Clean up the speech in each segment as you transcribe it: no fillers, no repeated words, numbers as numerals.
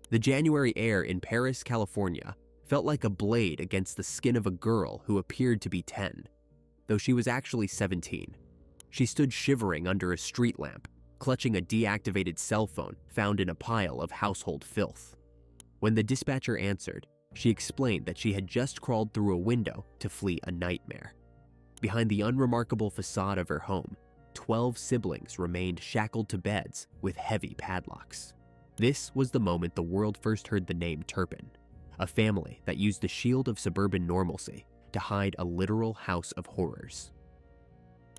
The January air in Paris, California, felt like a blade against the skin of a girl who appeared to be 10, though she was actually 17. She stood shivering under a street lamp, clutching a deactivated cell phone found in a pile of household filth. When the dispatcher answered, she explained that she had just crawled through a window to flee a nightmare. Behind the unremarkable facade of her home, 12 siblings remained shackled to beds with heavy padlocks. This was the moment the world first heard the name Turpin, a family that used the shield of suburban normalcy to hide a literal house of horrors.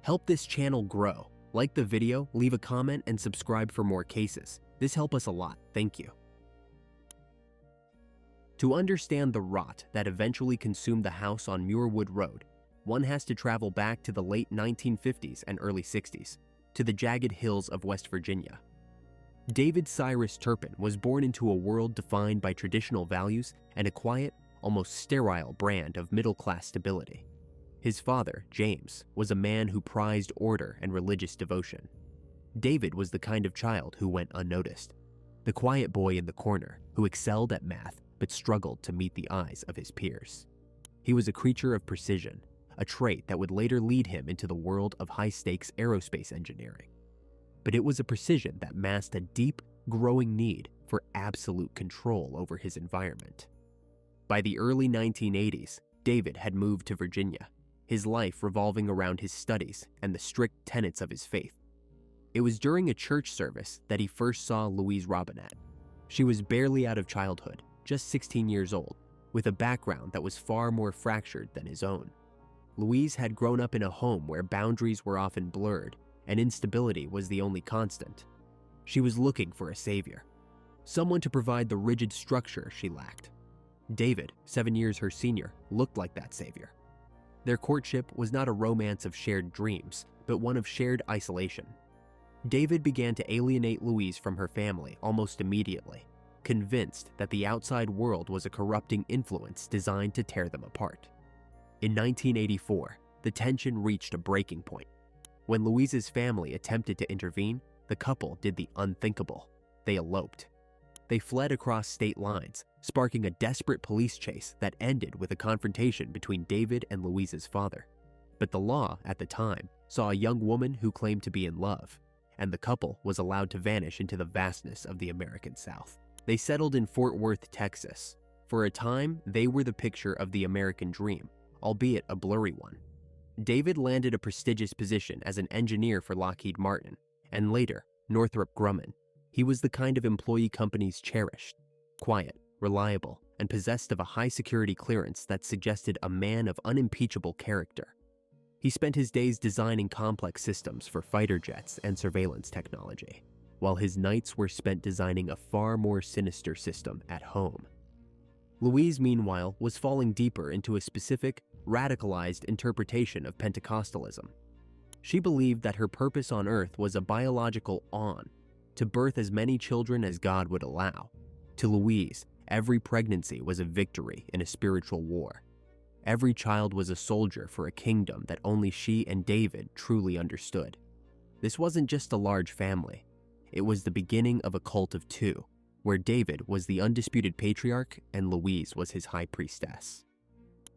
Help this channel grow. Like the video, leave a comment, and subscribe for more cases. This helps us a lot. Thank you. To understand the rot that eventually consumed the house on Muirwood Road, one has to travel back to the late 1950s and early 60s, to the jagged hills of West Virginia. David Cyrus Turpin was born into a world defined by traditional values and a quiet, almost sterile brand of middle-class stability. His father, James, was a man who prized order and religious devotion. David was the kind of child who went unnoticed, the quiet boy in the corner who excelled at math but struggled to meet the eyes of his peers. He was a creature of precision, a trait that would later lead him into the world of high-stakes aerospace engineering. But it was a precision that masked a deep, growing need for absolute control over his environment. By the early 1980s, David had moved to Virginia, his life revolving around his studies and the strict tenets of his faith. It was during a church service that he first saw Louise Robinette. She was barely out of childhood, just 16 years old, with a background that was far more fractured than his own. Louise had grown up in a home where boundaries were often blurred and instability was the only constant. She was looking for a savior, someone to provide the rigid structure she lacked. David, 7 years her senior, looked like that savior. Their courtship was not a romance of shared dreams, but one of shared isolation. David began to alienate Louise from her family almost immediately, convinced that the outside world was a corrupting influence designed to tear them apart. In 1984, the tension reached a breaking point. When Louise's family attempted to intervene, the couple did the unthinkable. They eloped. They fled across state lines, sparking a desperate police chase that ended with a confrontation between David and Louise's father. But the law, at the time, saw a young woman who claimed to be in love, and the couple was allowed to vanish into the vastness of the American South. They settled in Fort Worth, Texas. For a time, they were the picture of the American dream, albeit a blurry one. David landed a prestigious position as an engineer for Lockheed Martin, and later, Northrop Grumman. He was the kind of employee companies cherished, quiet, reliable, and possessed of a high-security clearance that suggested a man of unimpeachable character. He spent his days designing complex systems for fighter jets and surveillance technology, while his nights were spent designing a far more sinister system at home. Louise, meanwhile, was falling deeper into a specific, radicalized interpretation of Pentecostalism. She believed that her purpose on earth was a biological on, to birth as many children as God would allow. To Louise, every pregnancy was a victory in a spiritual war. Every child was a soldier for a kingdom that only she and David truly understood. This wasn't just a large family. It was the beginning of a cult of two, where David was the undisputed patriarch and Louise was his high priestess.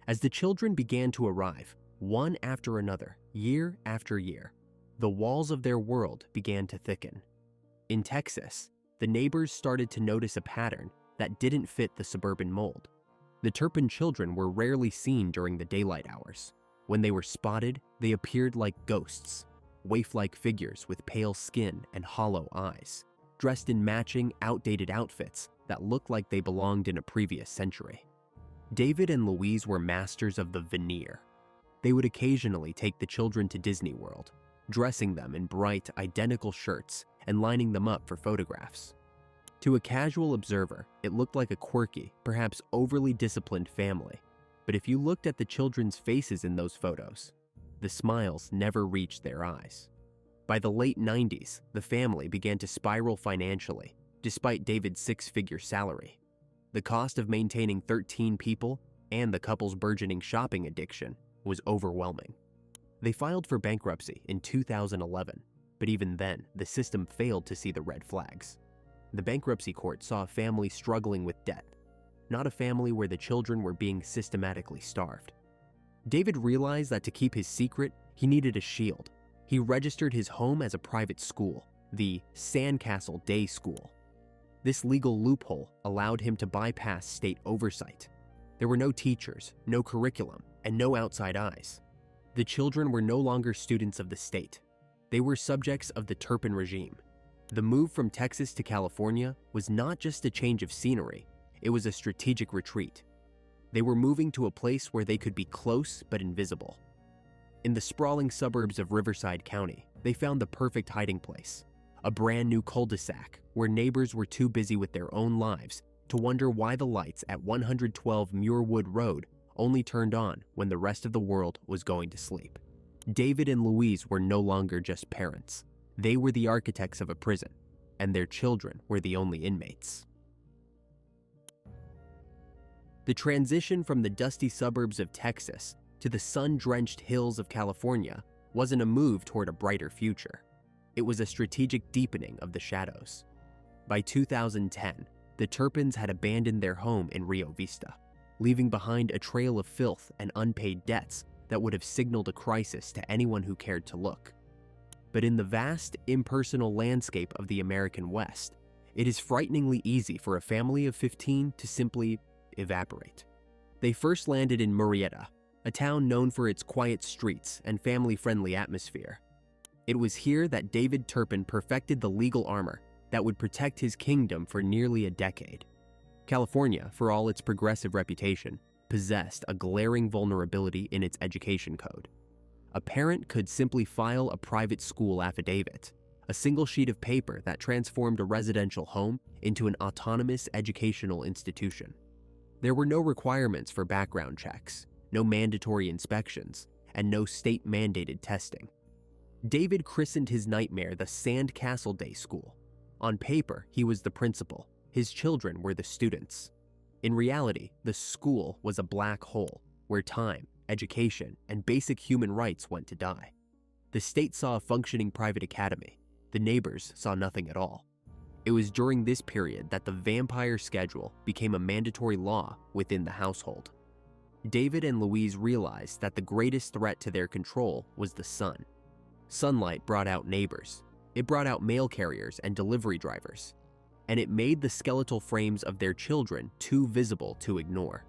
As the children began to arrive, one after another, year after year, the walls of their world began to thicken. In Texas, the neighbors started to notice a pattern that didn't fit the suburban mold. The Turpin children were rarely seen during the daylight hours. When they were spotted, they appeared like ghosts, waif-like figures with pale skin and hollow eyes, dressed in matching, outdated outfits that looked like they belonged in a previous century. David and Louise were masters of the veneer. They would occasionally take the children to Disney World, dressing them in bright, identical shirts and lining them up for photographs. To a casual observer, it looked like a quirky, perhaps overly disciplined family. But if you looked at the children's faces in those photos, the smiles never reached their eyes. By the late 90s, the family began to spiral financially, despite David's six-figure salary. The cost of maintaining 13 people and the couple's burgeoning shopping addiction was overwhelming. They filed for bankruptcy in 2011, but even then, the system failed to see the red flags. The bankruptcy court saw a family struggling with debt, not a family where the children were being systematically starved. David realized that to keep his secret, he needed a shield. He registered his home as a private school, the Sandcastle Day School. This legal loophole allowed him to bypass state oversight. There were no teachers, no curriculum, and no outside eyes. The children were no longer students of the state. They were subjects of the Turpin regime. The move from Texas to California was not just a change of scenery, it was a strategic retreat. They were moving to a place where they could be close but invisible. In the sprawling suburbs of Riverside County, they found the perfect hiding place, a brand new cul-de-sac where neighbors were too busy with their own lives to wonder why the lights at 112 Muirwood Road only turned on when the rest of the world was going to sleep. David and Louise were no longer just parents. They were the architects of a prison, and their children were the only inmates. The transition from the dusty suburbs of Texas to the sun-drenched hills of California wasn't a move toward a brighter future. It was a strategic deepening of the shadows. By 2010, the Turpins had abandoned their home in Rio Vista, leaving behind a trail of filth and unpaid debts that would have signaled a crisis to anyone who cared to look. But in the vast, impersonal landscape of the American West, it is frighteningly easy for a family of 15 to simply evaporate. They first landed in Murrieta, a town known for its quiet streets and family-friendly atmosphere. It was here that David Turpin perfected the legal armor that would protect his kingdom for nearly a decade. California, for all its progressive reputation, possessed a glaring vulnerability in its education code. A parent could simply file a private school affidavit, a single sheet of paper that transformed a residential home into an autonomous educational institution. There were no requirements for background checks, no mandatory inspections, and no state-mandated testing. David christened his nightmare the Sandcastle Day School. On paper, he was the principal. His children were the students. In reality, the school was a black hole where time, education, and basic human rights went to die. The state saw a functioning private academy. The neighbors saw nothing at all. It was during this period that the vampire schedule became a mandatory law within the household. David and Louise realized that the greatest threat to their control was the sun. Sunlight brought out neighbors. It brought out mail carriers and delivery drivers. And it made the skeletal frames of their children too visible to ignore.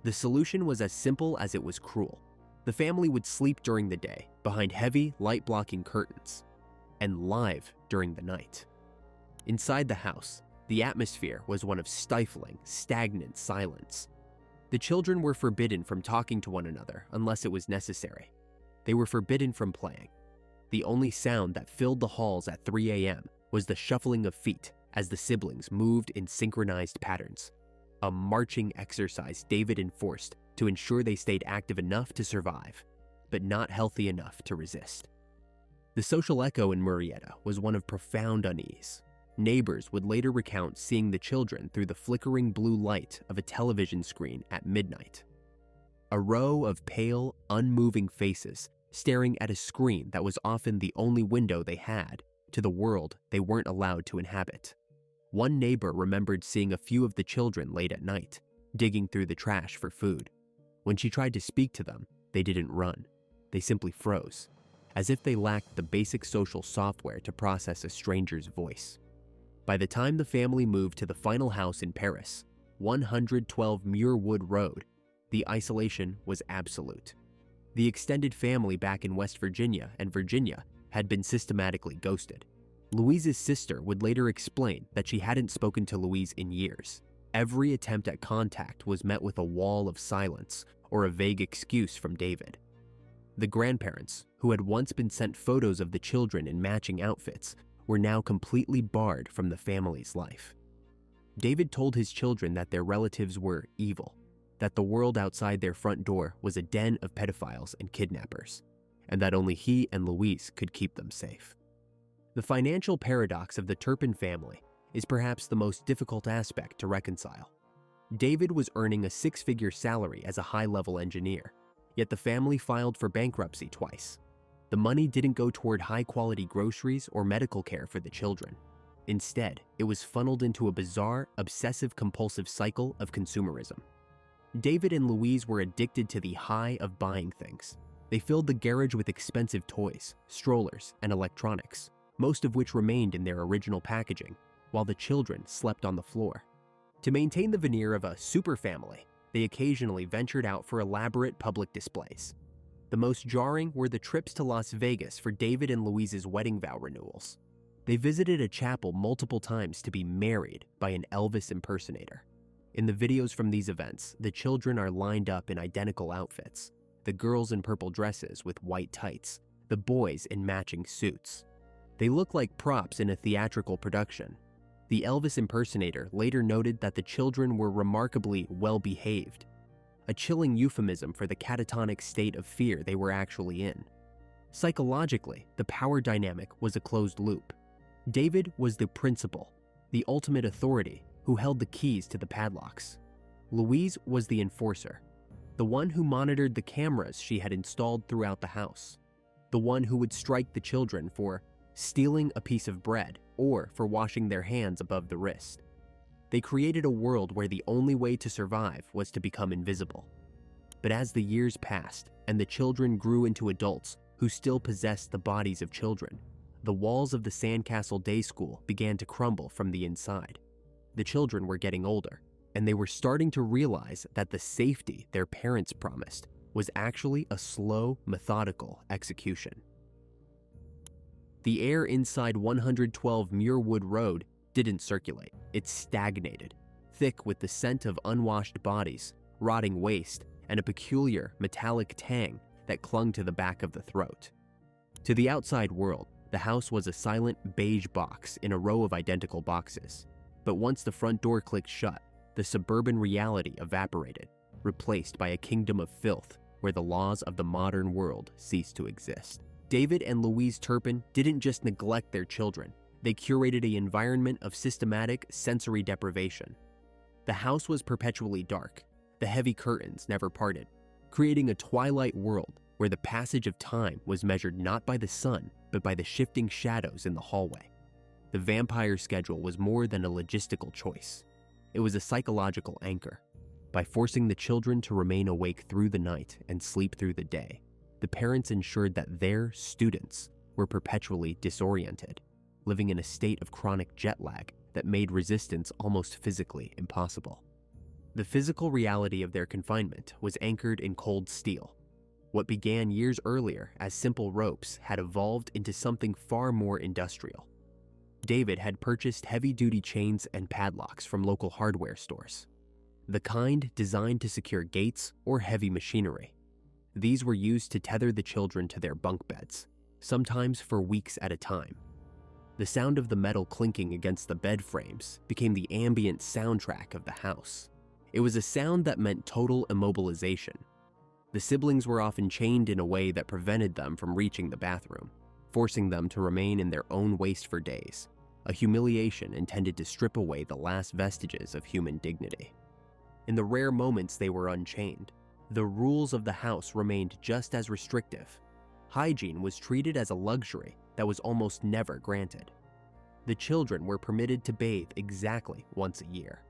The solution was as simple as it was cruel. The family would sleep during the day, behind heavy, light-blocking curtains, and live during the night. Inside the house, the atmosphere was one of stifling, stagnant silence. The children were forbidden from talking to one another unless it was necessary. They were forbidden from playing. The only sound that filled the halls at 3 a.m. was the shuffling of feet as the siblings moved in synchronized patterns, a marching exercise David enforced to ensure they stayed active enough to survive, but not healthy enough to resist. The social echo in Murrieta was one of profound unease. Neighbors would later recount seeing the children through the flickering blue light of a television screen at midnight. A row of pale, unmoving faces staring at a screen that was often the only window they had to the world they weren't allowed to inhabit. One neighbor remembered seeing a few of the children late at night, digging through the trash for food. When she tried to speak to them, they didn't run. They simply froze, as if they lacked the basic social software to process a stranger's voice. By the time the family moved to the final house in Paris, 112 Muirwood Road, the isolation was absolute. The extended family back in West Virginia and Virginia had been systematically ghosted. Louise's sister would later explain that she hadn't spoken to Louise in years. Every attempt at contact was met with a wall of silence or a vague excuse from David. The grandparents, who had once been sent photos of the children in matching outfits, were now completely barred from the family's life. David told his children that their relatives were evil, that the world outside their front door was a den of pedophiles and kidnappers, and that only he and Louise could keep them safe. The financial paradox of the Turpin family is perhaps the most difficult aspect to reconcile. David was earning a six-figure salary as a high-level engineer, yet the family filed for bankruptcy twice. The money didn't go toward high-quality groceries or medical care for the children. Instead, it was funneled into a bizarre, obsessive-compulsive cycle of consumerism. David and Louise were addicted to the high of buying things. They filled the garage with expensive toys, strollers, and electronics, most of which remained in their original packaging, while the children slept on the floor. To maintain the veneer of a super family, they occasionally ventured out for elaborate public displays. The most jarring were the trips to Las Vegas for David and Louise's wedding vow renewals. They visited a chapel multiple times to be married by an Elvis impersonator. In the videos from these events, the children are lined up in identical outfits, the girls in purple dresses with white tights, the boys in matching suits. They look like props in a theatrical production. The Elvis impersonator later noted that the children were remarkably well-behaved, a chilling euphemism for the catatonic state of fear they were actually in. Psychologically, the power dynamic was a closed loop. David was the principal, the ultimate authority, who held the keys to the padlocks. Louise was the enforcer, the one who monitored the cameras she had installed throughout the house, the one who would strike the children for stealing a piece of bread or for washing their hands above the wrist. They created a world where the only way to survive was to become invisible. But as the years passed and the children grew into adults who still possessed the bodies of children, the walls of the Sandcastle Day School began to crumble from the inside. The children were getting older, and they were starting to realize that the safety their parents promised was actually a slow, methodical execution. The air inside 112 Muirwood Road didn't circulate. It stagnated, thick with the scent of unwashed bodies, rotting waste, and a peculiar metallic tang that clung to the back of the throat. To the outside world, the house was a silent beige box in a row of identical boxes. But once the front door clicked shut, the suburban reality evaporated, replaced by a kingdom of filth where the laws of the modern world ceased to exist. David and Louise Turpin didn't just neglect their children, they curated an environment of systematic sensory deprivation. The house was perpetually dark, the heavy curtains never parted, creating a twilight world where the passage of time was measured not by the sun, but by the shifting shadows in the hallway. The vampire schedule was more than a logistical choice. It was a psychological anchor. By forcing the children to remain awake through the night and sleep through the day, the parents ensured that their students were perpetually disoriented, living in a state of chronic jet lag that made resistance almost physically impossible. The physical reality of their confinement was anchored in cold steel. What began years earlier as simple ropes had evolved into something far more industrial. David had purchased heavy-duty chains and padlocks from local hardware stores, the kind designed to secure gates or heavy machinery. These were used to tether the children to their bunk beds, sometimes for weeks at a time. The sound of the metal clinking against the bed frames became the ambient soundtrack of the house. It was a sound that meant total immobilization. The siblings were often chained in a way that prevented them from reaching the bathroom, forcing them to remain in their own waste for days, a humiliation intended to strip away the last vestiges of human dignity. In the rare moments they were unchained, the rules of the house remained just as restrictive. Hygiene was treated as a luxury that was almost never granted. The children were permitted to bathe exactly once a year.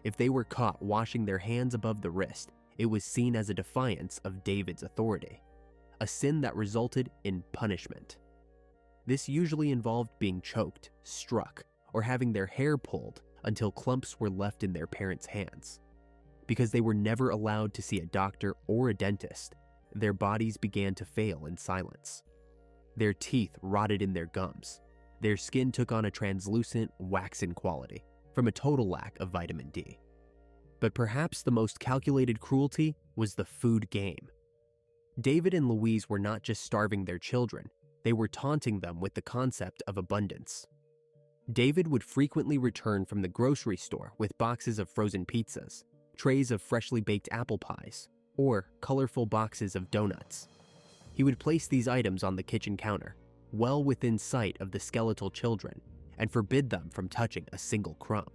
If they were caught washing their hands above the wrist, it was seen as a defiance of David's authority, a sin that resulted in punishment. This usually involved being choked, struck, or having their hair pulled until clumps were left in their parents' hands. Because they were never allowed to see a doctor or a dentist, their bodies began to fail in silence. Their teeth rotted in their gums. Their skin took on a translucent, waxen quality from a total lack of vitamin D. But perhaps the most calculated cruelty was the food game. David and Louise were not just starving their children, they were taunting them with the concept of abundance. David would frequently return from the grocery store with boxes of frozen pizzas, trays of freshly baked apple pies, or colorful boxes of donuts. He would place these items on the kitchen counter, well within sight of the skeletal children, and forbid them from touching a single crumb.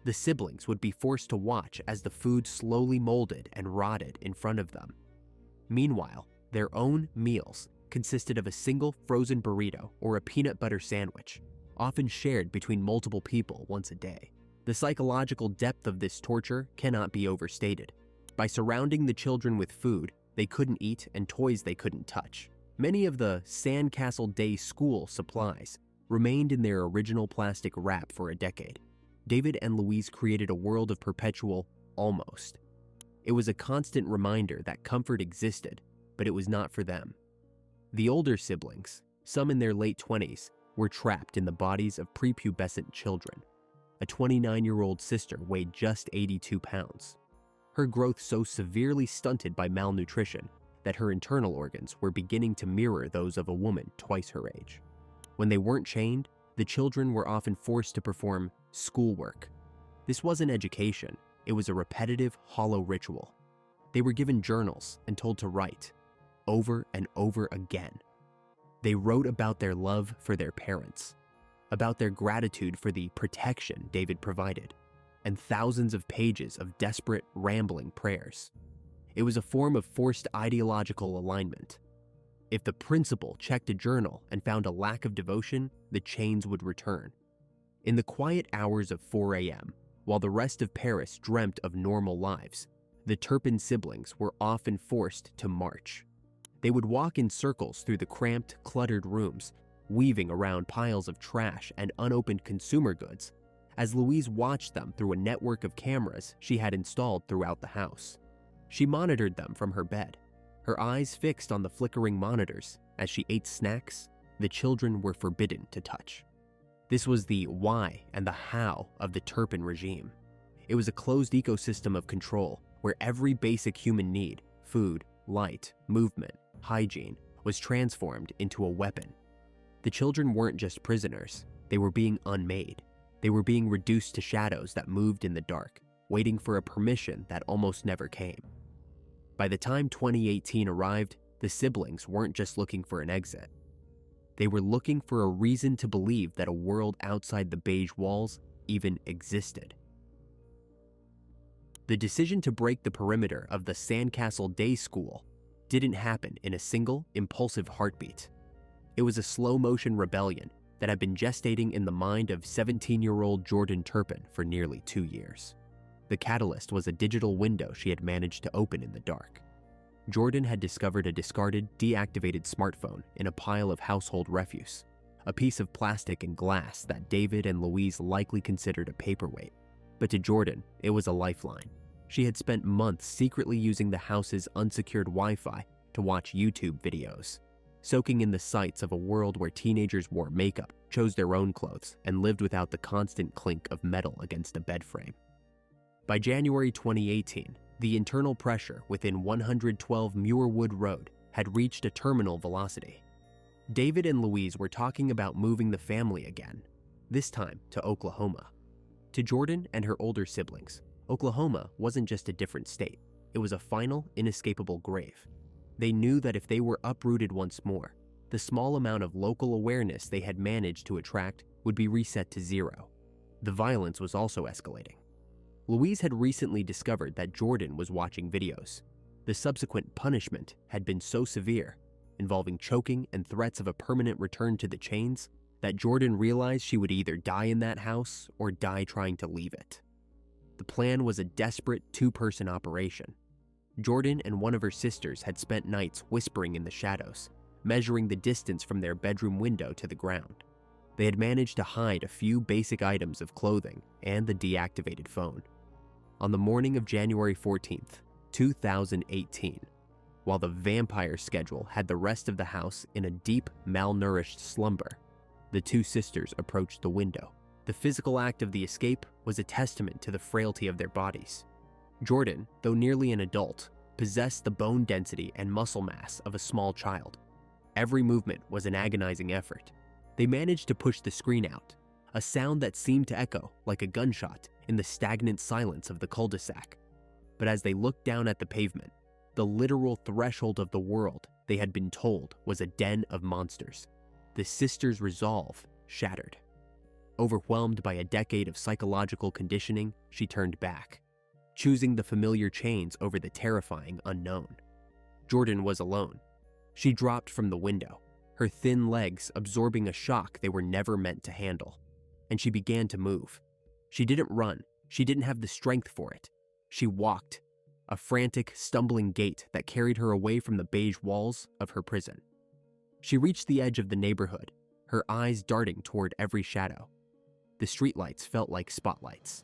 The siblings would be forced to watch as the food slowly molded and rotted in front of them. Meanwhile, their own meals consisted of a single frozen burrito or a peanut butter sandwich, often shared between multiple people once a day. The psychological depth of this torture cannot be overstated. By surrounding the children with food they couldn't eat and toys they couldn't touch, many of the Sandcastle Day school supplies remained in their original plastic wrap for a decade. David and Louise created a world of perpetual almost. It was a constant reminder that comfort existed, but it was not for them. The older siblings, some in their late 20s, were trapped in the bodies of prepubescent children. A 29-year-old sister weighed just 82 pounds. Her growth so severely stunted by malnutrition that her internal organs were beginning to mirror those of a woman twice her age. When they weren't chained, the children were often forced to perform schoolwork. This wasn't education, it was a repetitive, hollow ritual. They were given journals and told to write, over and over again. They wrote about their love for their parents, about their gratitude for the protection David provided, and thousands of pages of desperate, rambling prayers. It was a form of forced ideological alignment. If the principal checked a journal and found a lack of devotion, the chains would return. In the quiet hours of 4 a.m., while the rest of Paris dreamt of normal lives, the Turpin siblings were often forced to march. They would walk in circles through the cramped, cluttered rooms, weaving around piles of trash and unopened consumer goods, as Louise watched them through a network of cameras she had installed throughout the house. She monitored them from her bed, her eyes fixed on the flickering monitors. As she ate snacks the children were forbidden to touch. This was the why and the how of the Turpin regime. It was a closed ecosystem of control where every basic human need, food, light, movement, hygiene, was transformed into a weapon. The children weren't just prisoners, they were being unmade. They were being reduced to shadows that moved in the dark, waiting for a permission that almost never came. By the time 2018 arrived, the siblings weren't just looking for an exit. They were looking for a reason to believe that a world outside the beige walls even existed. The decision to break the perimeter of the Sandcastle Day School didn't happen in a single, impulsive heartbeat. It was a slow-motion rebellion that had been gestating in the mind of 17-year-old Jordan Turpin for nearly 2 years. The catalyst was a digital window she had managed to open in the dark. Jordan had discovered a discarded, deactivated smartphone in a pile of household refuse, a piece of plastic and glass that David and Louise likely considered a paperweight. But to Jordan, it was a lifeline. She had spent months secretly using the house's unsecured Wi-Fi to watch YouTube videos, soaking in the sights of a world where teenagers wore makeup, chose their own clothes, and lived without the constant clink of metal against a bed frame. By January 2018, the internal pressure within 112 Muirwood Road had reached a terminal velocity. David and Louise were talking about moving the family again, this time to Oklahoma. To Jordan and her older siblings, Oklahoma wasn't just a different state, it was a final, inescapable grave. They knew that if they were uprooted once more, the small amount of local awareness they had managed to attract would be reset to zero. The violence was also escalating. Louise had recently discovered that Jordan was watching videos. The subsequent punishment had been so severe, involving choking and threats of a permanent return to the chains, that Jordan realized she would either die in that house or die trying to leave it. The plan was a desperate two-person operation. Jordan and one of her sisters had spent nights whispering in the shadows, measuring the distance from their bedroom window to the ground. They had managed to hide a few basic items of clothing and the deactivated phone. On the morning of January 14th, 2018, while the vampire schedule had the rest of the house in a deep, malnourished slumber, the two sisters approached the window. The physical act of the escape was a testament to the frailty of their bodies. Jordan, though nearly an adult, possessed the bone density and muscle mass of a small child. Every movement was an agonizing effort. They managed to push the screen out, a sound that seemed to echo like a gunshot in the stagnant silence of the cul-de-sac. But as they looked down at the pavement, the literal threshold of the world they had been told was a den of monsters, the sisters' resolve shattered. Overwhelmed by a decade of psychological conditioning, she turned back, choosing the familiar chains over the terrifying unknown. Jordan was alone. She dropped from the window, her thin legs absorbing a shock they were never meant to handle. And she began to move. She didn't run. She didn't have the strength for it. She walked, a frantic, stumbling gait that carried her away from the beige walls of her prison. She reached the edge of the neighborhood, her eyes darting toward every shadow. The streetlights felt like spotlights.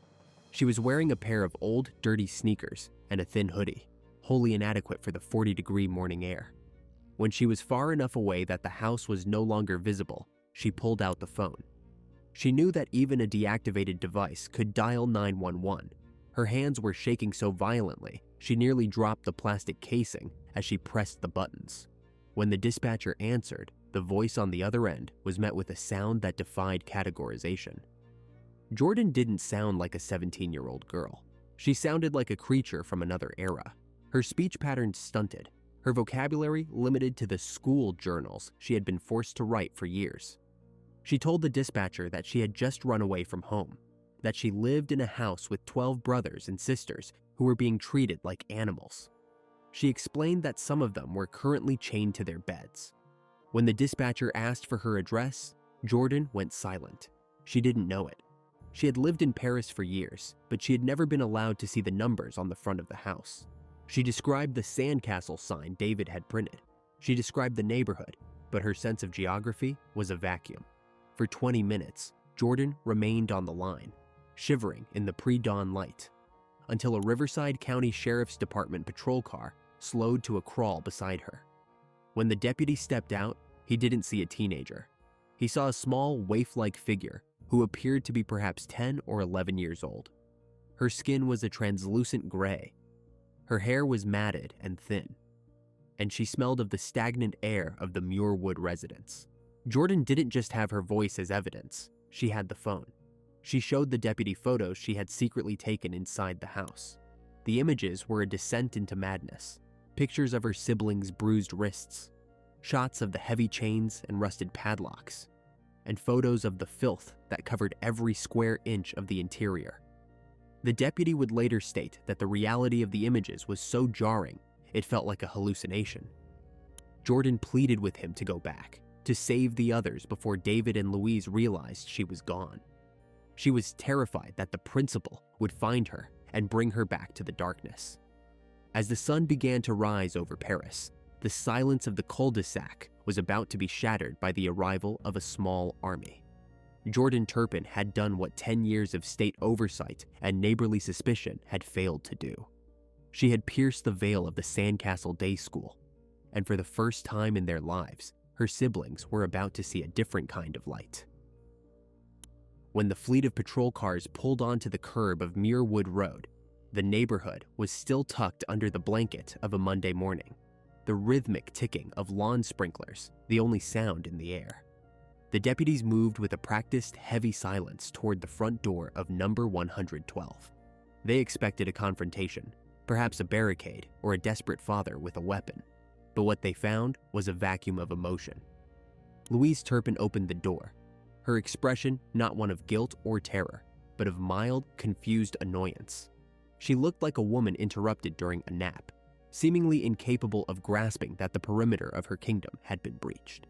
She was wearing a pair of old, dirty sneakers and a thin hoodie, wholly inadequate for the 40-degree morning air. When she was far enough away that the house was no longer visible, she pulled out the phone. She knew that even a deactivated device could dial 911. Her hands were shaking so violently, she nearly dropped the plastic casing as she pressed the buttons. When the dispatcher answered, the voice on the other end was met with a sound that defied categorization. Jordan didn't sound like a 17-year-old girl. She sounded like a creature from another era. Her speech patterns stunted, her vocabulary limited to the school journals she had been forced to write for years. She told the dispatcher that she had just run away from home, that she lived in a house with 12 brothers and sisters who were being treated like animals. She explained that some of them were currently chained to their beds. When the dispatcher asked for her address, Jordan went silent. She didn't know it. She had lived in Paris for years, but she had never been allowed to see the numbers on the front of the house. She described the sandcastle sign David had printed. She described the neighborhood, but her sense of geography was a vacuum. For 20 minutes, Jordan remained on the line, shivering in the pre-dawn light, until a Riverside County Sheriff's Department patrol car slowed to a crawl beside her. When the deputy stepped out, he didn't see a teenager. He saw a small, waif-like figure who appeared to be perhaps 10 or 11 years old. Her skin was a translucent gray. Her hair was matted and thin, and she smelled of the stagnant air of the Muirwood residence. Jordan didn't just have her voice as evidence, she had the phone. She showed the deputy photos she had secretly taken inside the house. The images were a descent into madness. Pictures of her siblings' bruised wrists, shots of the heavy chains and rusted padlocks, and photos of the filth that covered every square inch of the interior. The deputy would later state that the reality of the images was so jarring, it felt like a hallucination. Jordan pleaded with him to go back, to save the others before David and Louise realized she was gone. She was terrified that the principal would find her and bring her back to the darkness. As the sun began to rise over Paris, the silence of the cul-de-sac was about to be shattered by the arrival of a small army. Jordan Turpin had done what 10 years of state oversight and neighborly suspicion had failed to do. She had pierced the veil of the Sandcastle Day School, and for the first time in their lives, her siblings were about to see a different kind of light. When the fleet of patrol cars pulled onto the curb of Muirwood Road, the neighborhood was still tucked under the blanket of a Monday morning, the rhythmic ticking of lawn sprinklers the only sound in the air. The deputies moved with a practiced, heavy silence toward the front door of number 112. They expected a confrontation, perhaps a barricade or a desperate father with a weapon, but what they found was a vacuum of emotion. Louise Turpin opened the door, her expression not one of guilt or terror, but of mild, confused annoyance. She looked like a woman interrupted during a nap, seemingly incapable of grasping that the perimeter of her kingdom had been breached.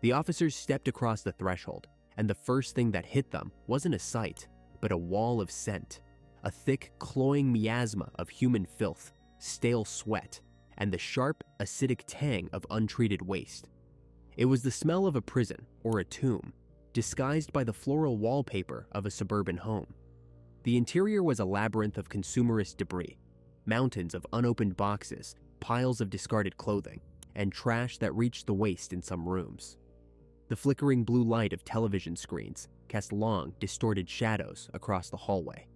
The officers stepped across the threshold, and the first thing that hit them wasn't a sight, but a wall of scent, a thick, cloying miasma of human filth, stale sweat, and the sharp, acidic tang of untreated waste. It was the smell of a prison or a tomb, disguised by the floral wallpaper of a suburban home. The interior was a labyrinth of consumerist debris, mountains of unopened boxes, piles of discarded clothing, and trash that reached the waist in some rooms. The flickering blue light of television screens cast long, distorted shadows across the hallway,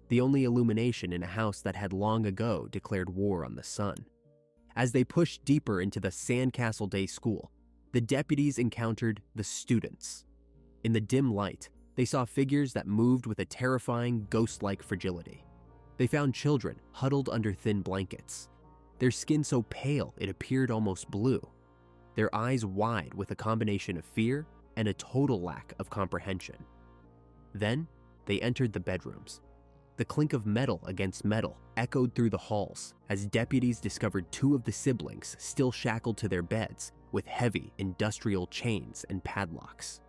the only illumination in a house that had long ago declared war on the sun. As they pushed deeper into the Sandcastle Day School, the deputies encountered the students. In the dim light, they saw figures that moved with a terrifying, ghost-like fragility. They found children huddled under thin blankets, their skin so pale it appeared almost blue, their eyes wide with a combination of fear and a total lack of comprehension. Then, they entered the bedrooms. The clink of metal against metal echoed through the halls as deputies discovered two of the siblings still shackled to their beds with heavy industrial chains and padlocks.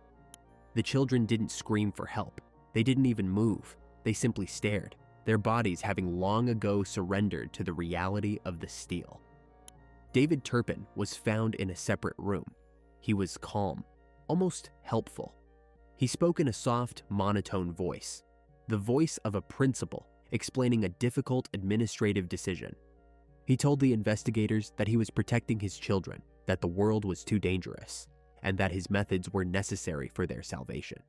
The children didn't scream for help. They didn't even move. They simply stared, their bodies having long ago surrendered to the reality of the steel. David Turpin was found in a separate room. He was calm, almost helpful. He spoke in a soft, monotone voice, the voice of a principal explaining a difficult administrative decision. He told the investigators that he was protecting his children, that the world was too dangerous, and that his methods were necessary for their salvation.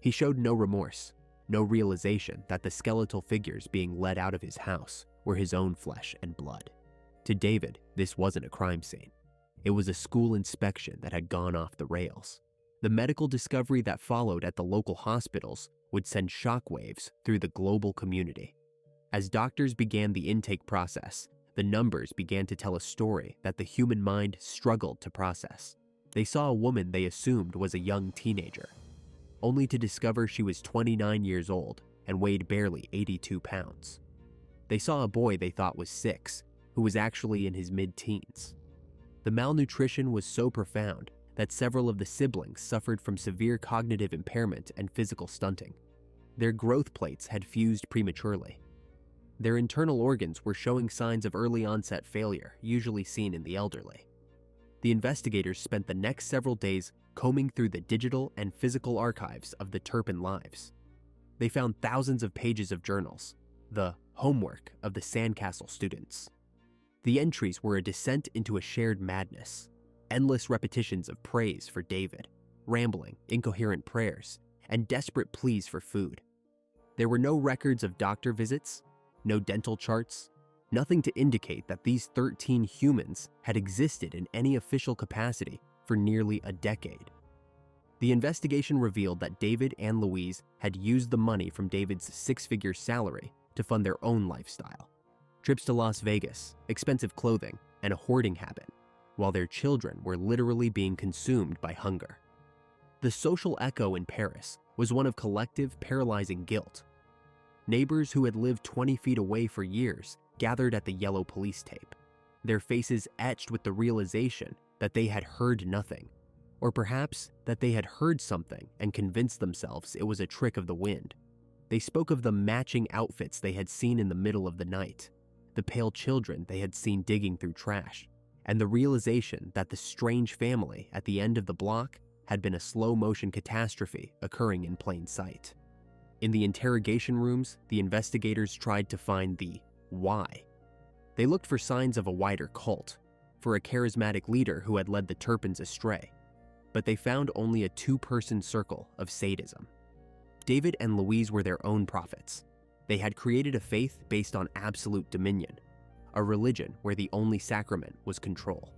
He showed no remorse, no realization that the skeletal figures being led out of his house were his own flesh and blood. To David, this wasn't a crime scene. It was a school inspection that had gone off the rails. The medical discovery that followed at the local hospitals would send shockwaves through the global community. As doctors began the intake process, the numbers began to tell a story that the human mind struggled to process. They saw a woman they assumed was a young teenager, only to discover she was 29 years old and weighed barely 82 pounds. They saw a boy they thought was 6, who was actually in his mid-teens. The malnutrition was so profound that several of the siblings suffered from severe cognitive impairment and physical stunting. Their growth plates had fused prematurely. Their internal organs were showing signs of early onset failure, usually seen in the elderly. The investigators spent the next several days combing through the digital and physical archives of the Turpin lives. They found thousands of pages of journals, the homework of the sandcastle students. The entries were a descent into a shared madness, endless repetitions of praise for David, rambling, incoherent prayers, and desperate pleas for food. There were no records of doctor visits, no dental charts, nothing to indicate that these 13 humans had existed in any official capacity for nearly a decade. The investigation revealed that David and Louise had used the money from David's 6-figure salary to fund their own lifestyle. Trips to Las Vegas, expensive clothing, and a hoarding habit, while their children were literally being consumed by hunger. The social echo in Paris was one of collective, paralyzing guilt. Neighbors who had lived 20 feet away for years gathered at the yellow police tape, their faces etched with the realization that they had heard nothing, or perhaps that they had heard something and convinced themselves it was a trick of the wind. They spoke of the matching outfits they had seen in the middle of the night, the pale children they had seen digging through trash, and the realization that the strange family at the end of the block had been a slow-motion catastrophe occurring in plain sight. In the interrogation rooms, the investigators tried to find the why. They looked for signs of a wider cult, for a charismatic leader who had led the Turpins astray, but they found only a 2-person circle of sadism. David and Louise were their own prophets. They had created a faith based on absolute dominion, a religion where the only sacrament was control.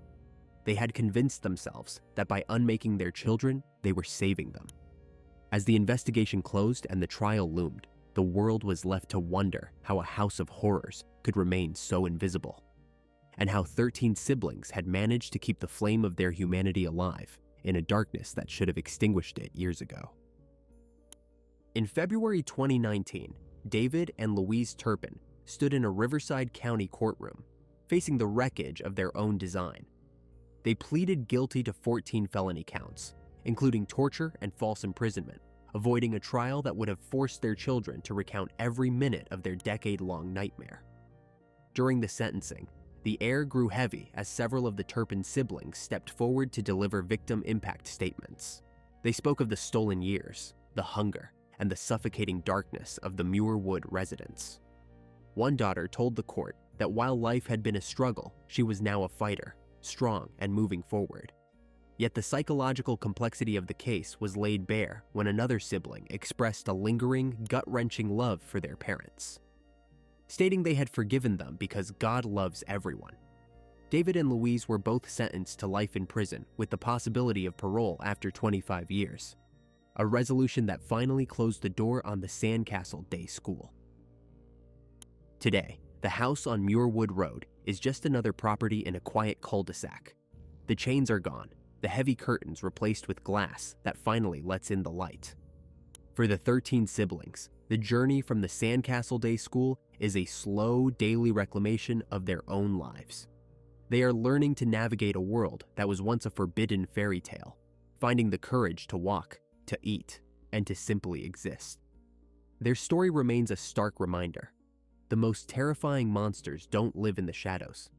They had convinced themselves that by unmaking their children, they were saving them. As the investigation closed and the trial loomed, the world was left to wonder how a house of horrors could remain so invisible, and how 13 siblings had managed to keep the flame of their humanity alive in a darkness that should have extinguished it years ago. In February 2019, David and Louise Turpin stood in a Riverside County courtroom, facing the wreckage of their own design. They pleaded guilty to 14 felony counts, including torture and false imprisonment, avoiding a trial that would have forced their children to recount every minute of their decade-long nightmare. During the sentencing, the air grew heavy as several of the Turpin siblings stepped forward to deliver victim impact statements. They spoke of the stolen years, the hunger, and the suffocating darkness of the Muirwood residence. One daughter told the court that while life had been a struggle, she was now a fighter, strong and moving forward. Yet the psychological complexity of the case was laid bare when another sibling expressed a lingering, gut-wrenching love for their parents, stating they had forgiven them because God loves everyone. David and Louise were both sentenced to life in prison with the possibility of parole after 25 years, a resolution that finally closed the door on the Sandcastle Day School. Today, the house on Muirwood Road is just another property in a quiet cul-de-sac. The chains are gone, the heavy curtains replaced with glass that finally lets in the light. For the 13 siblings, The journey from the Sandcastle Day School is a slow daily reclamation of their own lives. They are learning to navigate a world that was once a forbidden fairy tale, finding the courage to walk, to eat, and to simply exist. Their story remains a stark reminder. The most terrifying monsters don't live in the shadows.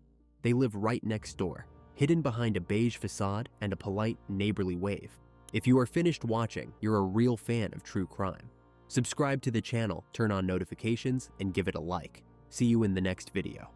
They live right next door, hidden behind a beige facade and a polite, neighborly wave. If you are finished watching, you're a real fan of true crime. Subscribe to the channel, turn on notifications, and give it a like. See you in the next video.